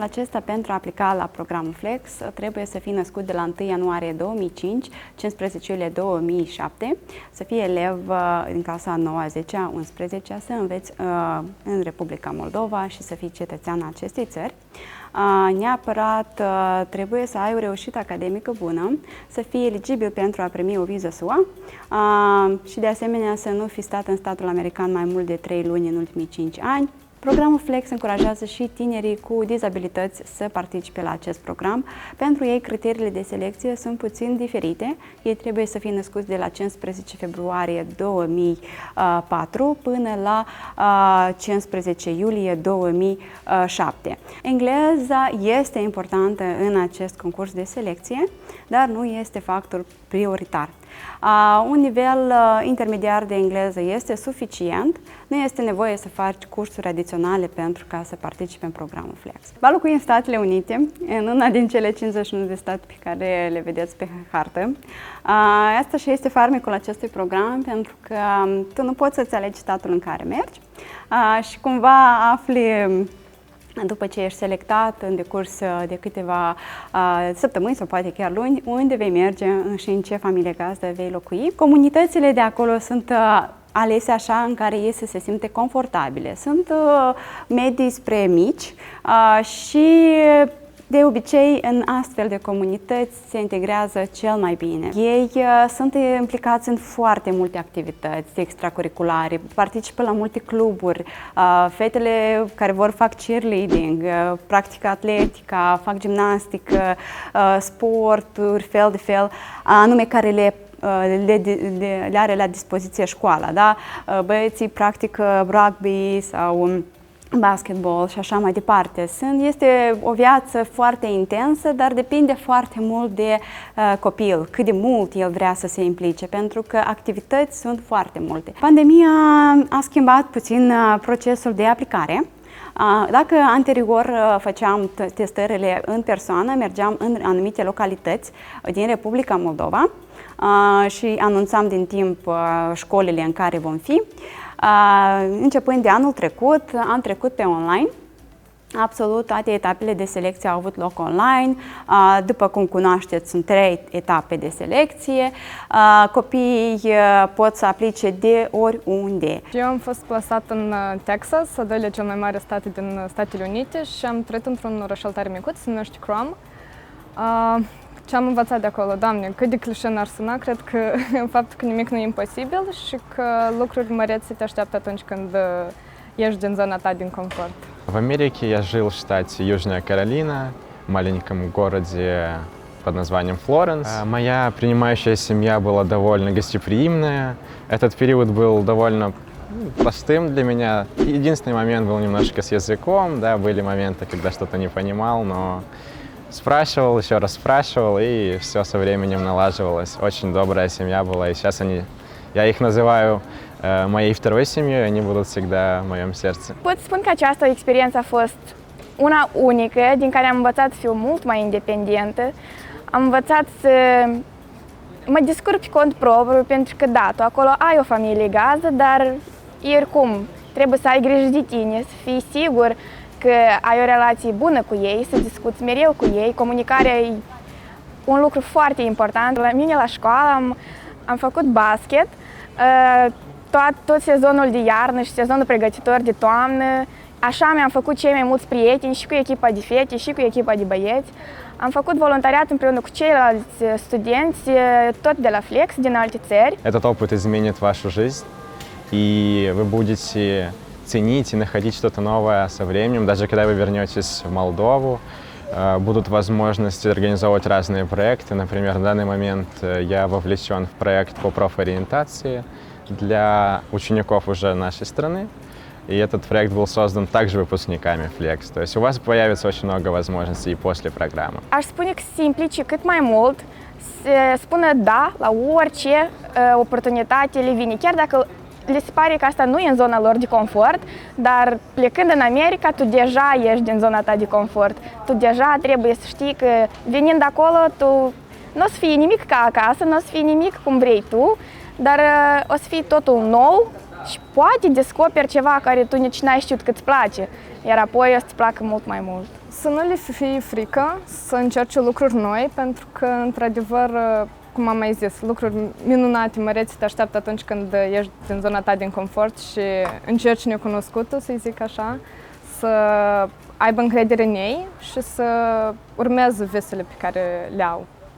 acesta, pentru a aplica la programul Flex, trebuie să fii născut de la 1 ianuarie 2005, 15 iulie 2007, să fii elev din clasa a 9-a, 10-a, 11-a, să înveți în Republica Moldova și să fii cetățean al acestei țări. Neapărat trebuie să ai o reușită academică bună, să fii eligibil pentru a primi o viză SUA și de asemenea să nu fi stat în statul american mai mult de 3 luni în ultimii 5 ani. Programul Flex încurajează și tinerii cu dizabilități să participe la acest program. Pentru ei, criteriile de selecție sunt puțin diferite. Ei trebuie să fie născuți de la 15 februarie 2004 până la 15 iulie 2007. Engleza este importantă în acest concurs de selecție, dar nu este factor prioritar. Un nivel intermediar de engleză este suficient, nu este nevoie să faci cursuri adiționale pentru ca să participi în programul Flex. Va locui în Statele Unite, în una din cele 51 de state pe care le vedeți pe hartă. Asta și este farmecul acestui program, pentru că tu nu poți să-ți alegi statul în care mergi și cumva afli după ce ești selectat în decurs de câteva săptămâni sau poate chiar luni, unde vei merge și în ce familie gazdă vei locui. Comunitățile de acolo sunt alese așa în care ei să se simte confortabile. Sunt medii spre mici și de obicei, în astfel de comunități se integrează cel mai bine. Ei sunt implicați în foarte multe activități extracurriculare, participă la multe cluburi, fetele care vor fac cheerleading, practică atletica, fac gimnastică, sporturi, fel de fel, anume care le are la dispoziție școala. Da? Băieții practică rugby sau basketball și așa mai departe. Este o viață foarte intensă, dar depinde foarte mult de copil, cât de mult el vrea să se implice, pentru că activități sunt foarte multe. Pandemia a schimbat puțin procesul de aplicare. Dacă anterior făceam testările în persoană, mergeam în anumite localități din Republica Moldova și anunțam din timp școlile în care vom fi. Începând de anul trecut, am trecut pe online. Absolut toate etapele de selecție au avut loc online. După cum cunoașteți, sunt 3 etape de selecție. Copiii pot să aplice de oriunde. Eu am fost plasat în Texas, al doilea cel mai mare stat din Statele Unite, și am trăit într-un orășel tare micuț, se numește Crom. Ce am învățat de acolo, Doamne, cât de clișe n-ar suna, cred că faptul că nimic nu e imposibil și că lucruri mărețe te așteaptă atunci când ești din зона ta din комфорт. В Америке я жил в штате Южная Каролина, в маленьком городе под названием Флоренс. Моя принимающая семья была довольно гостеприимная. Этот период был довольно простым для меня. Единственный момент был немножко с языком, да, были моменты, когда что-то не понимал, но спрашивал, еще раз спрашивал, и все со временем налаживалось. Очень добрая семья была, и сейчас я их называю моей второй семьей, они будут всегда в моем сердце. Pot spun că această experiență a fost una unică, din care am învățat să fiu mult mai independentă. Am învățat să mă descurc pe cont propriu, pentru că da, tu acolo ai o familie gazdă, dar oricum trebuie să ai grijă de tine, să fii sigur că ai o relație bună cu ei, să discuți mereu cu ei. Comunicarea e un lucru foarte important. La mine la școală am făcut basket, tot sezonul de iarnă și sezonul pregătitor de toamnă. Așa mi-am făcut cei mai mulți prieteni și cu echipa de fete și cu echipa de băieți. Am făcut voluntariat împreună cu ceilalți studenți, tot de la Flex, din alte țări. Этот опыт изменит вашу жизнь, и вы будете ценить и находить что-то новое со временем. Даже когда вы вернетесь в Молдову, будут возможности организовывать разные проекты. Например, в данный момент я вовлечен в проект по профориентации для учеников уже нашей страны. И этот проект был создан также выпускниками Flex. То есть у вас появится очень много возможностей и после программы. Aș spune că se implice cât mai mult, să spună da la orice oportunitate le vine, chiar dacă le se pare că asta nu e în zona lor de confort, dar plecând în America, tu deja ești din zona ta de confort. Tu deja trebuie să știi că venind acolo, tu nu o să fie nimic ca acasă, nu o să fie nimic cum vrei tu, dar o să fie totul nou și poate descoperi ceva care tu nici n-ai știut că îți place, iar apoi o să-ți placă mult mai mult. Să nu le fie frică, să încerce lucruri noi, pentru că, într-adevăr, cum am mai zis, lucruri minunate, mărețe te așteaptă atunci când ești din zona ta din confort și încerci necunoscutul, să zic așa, să aibă încredere în ei și să urmeze visele pe care le au.